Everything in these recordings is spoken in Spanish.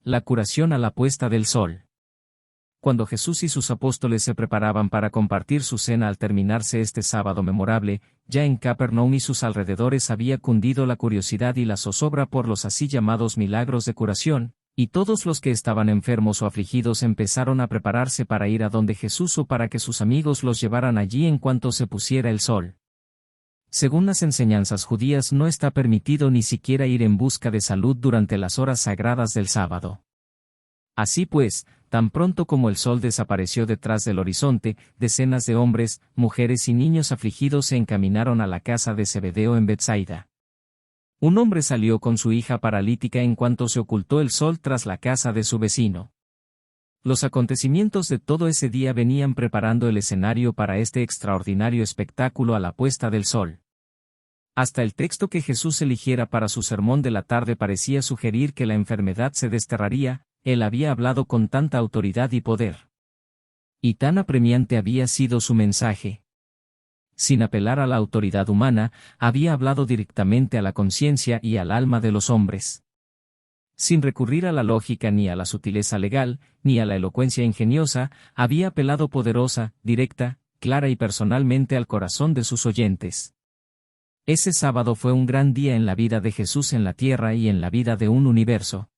La curación a la puesta del sol. Cuando Jesús y sus apóstoles se preparaban para compartir su cena al terminarse este sábado memorable, ya en Capernaum y sus alrededores había cundido la curiosidad y la zozobra por los así llamados milagros de curación, y todos los que estaban enfermos o afligidos empezaron a prepararse para ir a donde Jesús o para que sus amigos los llevaran allí en cuanto se pusiera el sol. Según las enseñanzas judías no está permitido ni siquiera ir en busca de salud durante las horas sagradas del sábado. Así pues, tan pronto como el sol desapareció detrás del horizonte, decenas de hombres, mujeres y niños afligidos se encaminaron a la casa de Zebedeo en Betsaida. Un hombre salió con su hija paralítica en cuanto se ocultó el sol tras la casa de su vecino. Los acontecimientos de todo ese día venían preparando el escenario para este extraordinario espectáculo a la puesta del sol. Hasta el texto que Jesús eligiera para su sermón de la tarde parecía sugerir que la enfermedad se desterraría. Él había hablado con tanta autoridad y poder. Y tan apremiante había sido su mensaje. Sin apelar a la autoridad humana, había hablado directamente a la conciencia y al alma de los hombres. Sin recurrir a la lógica ni a la sutileza legal, ni a la elocuencia ingeniosa, había apelado poderosa, directa, clara y personalmente al corazón de sus oyentes. Ese sábado fue un gran día en la vida de Jesús en la tierra y en la vida de un universo.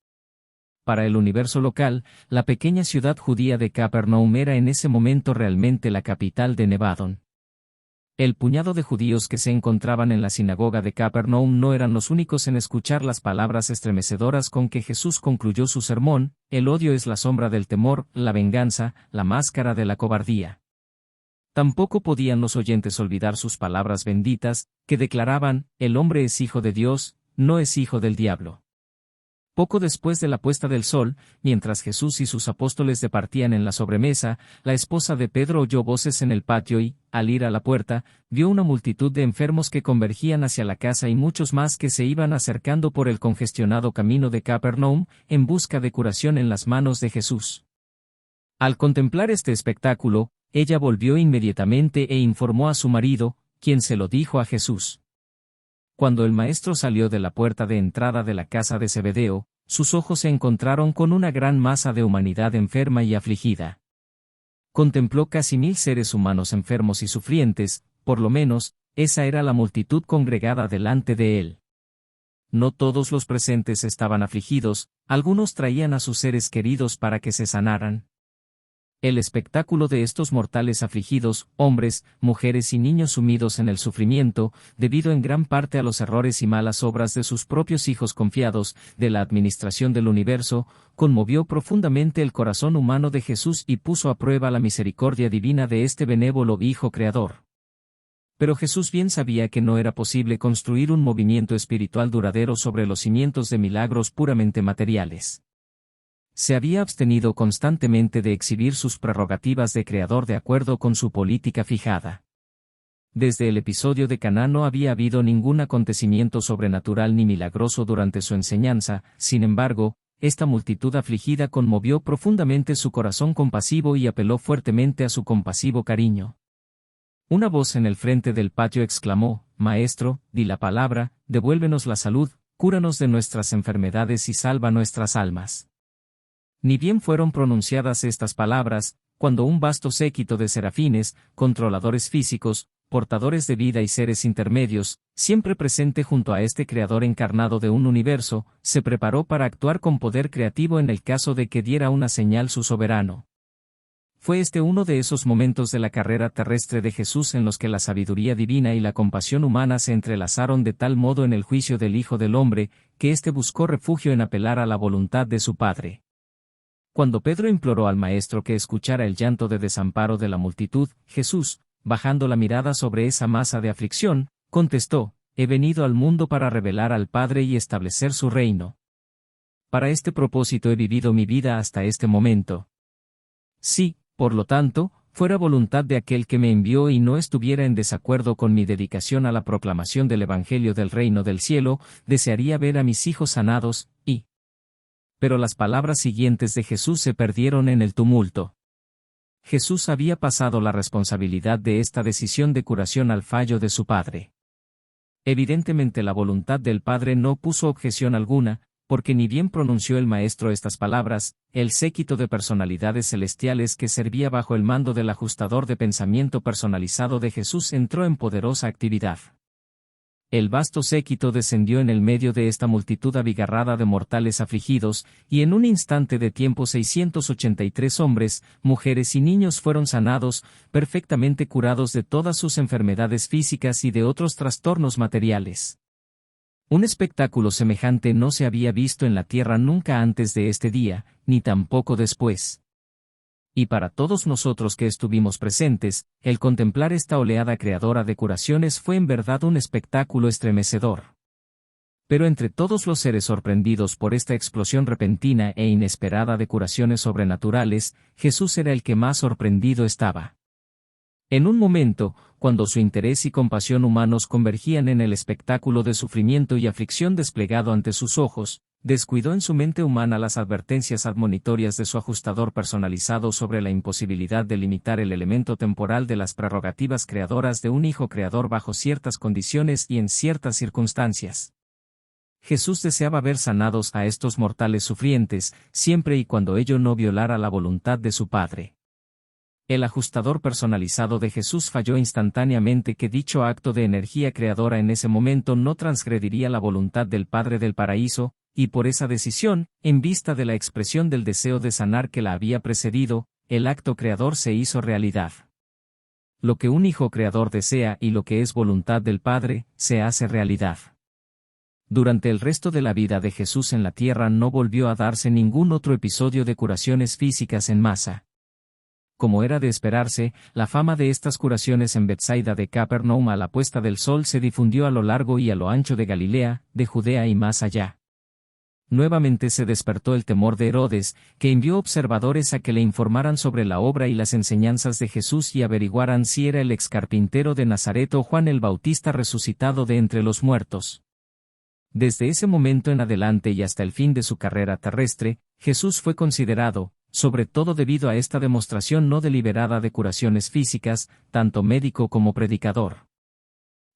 Para el universo local, la pequeña ciudad judía de Capernaum era en ese momento realmente la capital de Nevadón. El puñado de judíos que se encontraban en la sinagoga de Capernaum no eran los únicos en escuchar las palabras estremecedoras con que Jesús concluyó su sermón: el odio es la sombra del temor, la venganza, la máscara de la cobardía. Tampoco podían los oyentes olvidar sus palabras benditas, que declaraban: el hombre es hijo de Dios, no es hijo del diablo. Poco después de la puesta del sol, mientras Jesús y sus apóstoles departían en la sobremesa, la esposa de Pedro oyó voces en el patio y, al ir a la puerta, vio una multitud de enfermos que convergían hacia la casa y muchos más que se iban acercando por el congestionado camino de Capernaum, en busca de curación en las manos de Jesús. Al contemplar este espectáculo, ella volvió inmediatamente e informó a su marido, quien se lo dijo a Jesús. Cuando el maestro salió de la puerta de entrada de la casa de Zebedeo, sus ojos se encontraron con una gran masa de humanidad enferma y afligida. Contempló casi 1000 seres humanos enfermos y sufrientes, por lo menos, esa era la multitud congregada delante de él. No todos los presentes estaban afligidos, algunos traían a sus seres queridos para que se sanaran. El espectáculo de estos mortales afligidos, hombres, mujeres y niños sumidos en el sufrimiento, debido en gran parte a los errores y malas obras de sus propios hijos confiados, de la administración del universo, conmovió profundamente el corazón humano de Jesús y puso a prueba la misericordia divina de este benévolo Hijo Creador. Pero Jesús bien sabía que no era posible construir un movimiento espiritual duradero sobre los cimientos de milagros puramente materiales. Se había abstenido constantemente de exhibir sus prerrogativas de creador de acuerdo con su política fijada. Desde el episodio de Caná no había habido ningún acontecimiento sobrenatural ni milagroso durante su enseñanza, sin embargo, esta multitud afligida conmovió profundamente su corazón compasivo y apeló fuertemente a su compasivo cariño. Una voz en el frente del patio exclamó: «Maestro, di la palabra, devuélvenos la salud, cúranos de nuestras enfermedades y salva nuestras almas». Ni bien fueron pronunciadas estas palabras, cuando un vasto séquito de serafines, controladores físicos, portadores de vida y seres intermedios, siempre presente junto a este creador encarnado de un universo, se preparó para actuar con poder creativo en el caso de que diera una señal su soberano. Fue este uno de esos momentos de la carrera terrestre de Jesús en los que la sabiduría divina y la compasión humana se entrelazaron de tal modo en el juicio del Hijo del Hombre, que éste buscó refugio en apelar a la voluntad de su Padre. Cuando Pedro imploró al Maestro que escuchara el llanto de desamparo de la multitud, Jesús, bajando la mirada sobre esa masa de aflicción, contestó: «He venido al mundo para revelar al Padre y establecer su reino. Para este propósito he vivido mi vida hasta este momento. Si, por lo tanto, fuera voluntad de aquel que me envió y no estuviera en desacuerdo con mi dedicación a la proclamación del Evangelio del reino del cielo, desearía ver a mis hijos sanados, y...». Pero las palabras siguientes de Jesús se perdieron en el tumulto. Jesús había pasado la responsabilidad de esta decisión de curación al fallo de su Padre. Evidentemente la voluntad del Padre no puso objeción alguna, porque ni bien pronunció el Maestro estas palabras, el séquito de personalidades celestiales que servía bajo el mando del ajustador de pensamiento personalizado de Jesús entró en poderosa actividad. El vasto séquito descendió en el medio de esta multitud abigarrada de mortales afligidos, y en un instante de tiempo 683 hombres, mujeres y niños fueron sanados, perfectamente curados de todas sus enfermedades físicas y de otros trastornos materiales. Un espectáculo semejante no se había visto en la tierra nunca antes de este día, ni tampoco después. Y para todos nosotros que estuvimos presentes, el contemplar esta oleada creadora de curaciones fue en verdad un espectáculo estremecedor. Pero entre todos los seres sorprendidos por esta explosión repentina e inesperada de curaciones sobrenaturales, Jesús era el que más sorprendido estaba. En un momento, cuando su interés y compasión humanos convergían en el espectáculo de sufrimiento y aflicción desplegado ante sus ojos, descuidó en su mente humana las advertencias admonitorias de su ajustador personalizado sobre la imposibilidad de limitar el elemento temporal de las prerrogativas creadoras de un hijo creador bajo ciertas condiciones y en ciertas circunstancias. Jesús deseaba ver sanados a estos mortales sufrientes, siempre y cuando ello no violara la voluntad de su Padre. El ajustador personalizado de Jesús falló instantáneamente que dicho acto de energía creadora en ese momento no transgrediría la voluntad del Padre del Paraíso, y por esa decisión, en vista de la expresión del deseo de sanar que la había precedido, el acto creador se hizo realidad. Lo que un hijo creador desea y lo que es voluntad del Padre, se hace realidad. Durante el resto de la vida de Jesús en la tierra no volvió a darse ningún otro episodio de curaciones físicas en masa. Como era de esperarse, la fama de estas curaciones en Betsaida de Capernaum a la puesta del sol se difundió a lo largo y a lo ancho de Galilea, de Judea y más allá. Nuevamente se despertó el temor de Herodes, que envió observadores a que le informaran sobre la obra y las enseñanzas de Jesús y averiguaran si era el ex carpintero de Nazaret o Juan el Bautista resucitado de entre los muertos. Desde ese momento en adelante y hasta el fin de su carrera terrestre, Jesús fue considerado, sobre todo debido a esta demostración no deliberada de curaciones físicas, tanto médico como predicador.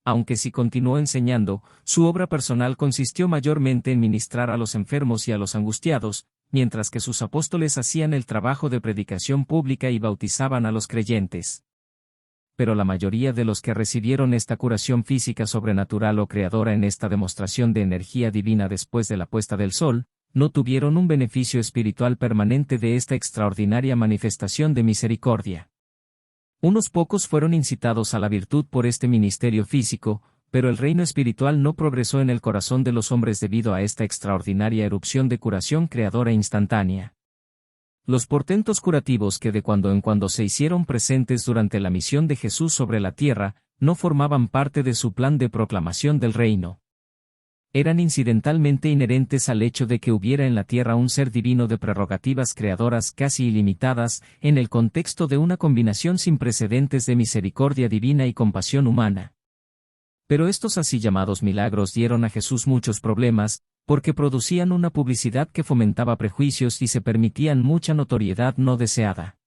Aunque sí continuó enseñando, su obra personal consistió mayormente en ministrar a los enfermos y a los angustiados, mientras que sus apóstoles hacían el trabajo de predicación pública y bautizaban a los creyentes. Pero la mayoría de los que recibieron esta curación física sobrenatural o creadora en esta demostración de energía divina después de la puesta del sol, no tuvieron un beneficio espiritual permanente de esta extraordinaria manifestación de misericordia. Unos pocos fueron incitados a la virtud por este ministerio físico, pero el reino espiritual no progresó en el corazón de los hombres debido a esta extraordinaria erupción de curación creadora instantánea. Los portentos curativos que de cuando en cuando se hicieron presentes durante la misión de Jesús sobre la tierra, no formaban parte de su plan de proclamación del reino. Eran incidentalmente inherentes al hecho de que hubiera en la tierra un ser divino de prerrogativas creadoras casi ilimitadas, en el contexto de una combinación sin precedentes de misericordia divina y compasión humana. Pero estos así llamados milagros dieron a Jesús muchos problemas, porque producían una publicidad que fomentaba prejuicios y se permitían mucha notoriedad no deseada.